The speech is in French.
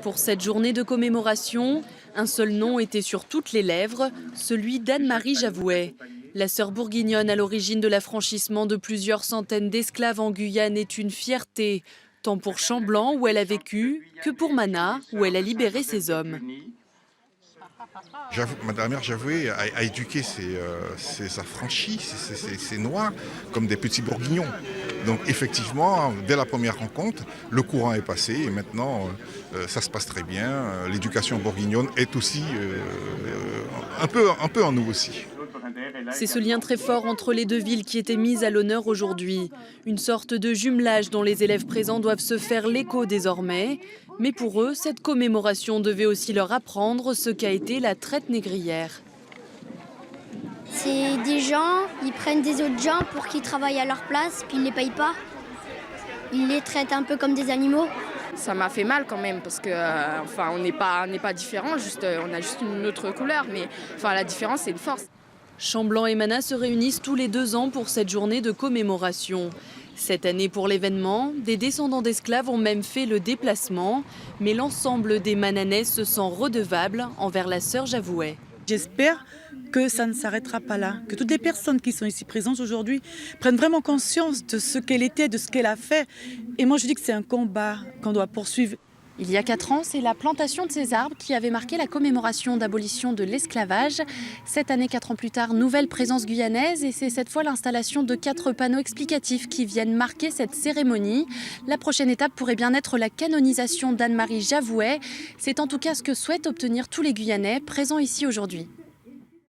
Pour cette journée de commémoration, un seul nom était sur toutes les lèvres, celui d'Anne-Marie Javouet. La sœur bourguignonne à l'origine de l'affranchissement de plusieurs centaines d'esclaves en Guyane est une fierté, tant pour Chamblanc où elle a vécu, que pour Mana où elle a libéré ses hommes. Madame mère Javoué a éduqué ses affranchis, ses noirs, comme des petits bourguignons. Donc effectivement, dès la première rencontre, le courant est passé et maintenant ça se passe très bien. L'éducation bourguignonne est aussi un peu en nous aussi. C'est ce lien très fort entre les deux villes qui était mis à l'honneur aujourd'hui. Une sorte de jumelage dont les élèves présents doivent se faire l'écho désormais. Mais pour eux, cette commémoration devait aussi leur apprendre ce qu'a été la traite négrière. C'est des gens, ils prennent des autres gens pour qu'ils travaillent à leur place, puis ils ne les payent pas. Ils les traitent un peu comme des animaux. Ça m'a fait mal quand même parce que on n'est pas différents, on a juste une autre couleur, mais la différence c'est une force. Chamblanc et Mana se réunissent tous les 2 ans pour cette journée de commémoration. Cette année pour l'événement, des descendants d'esclaves ont même fait le déplacement, mais l'ensemble des Mananais se sent redevable envers la sœur Javouet. J'espère que ça ne s'arrêtera pas là, que toutes les personnes qui sont ici présentes aujourd'hui prennent vraiment conscience de ce qu'elle était, de ce qu'elle a fait. Et moi je dis que c'est un combat qu'on doit poursuivre. Il y a 4 ans, c'est la plantation de ces arbres qui avait marqué la commémoration d'abolition de l'esclavage. Cette année, 4 ans plus tard, nouvelle présence guyanaise et c'est cette fois l'installation de 4 panneaux explicatifs qui viennent marquer cette cérémonie. La prochaine étape pourrait bien être la canonisation d'Anne-Marie Javouet. C'est en tout cas ce que souhaitent obtenir tous les Guyanais présents ici aujourd'hui.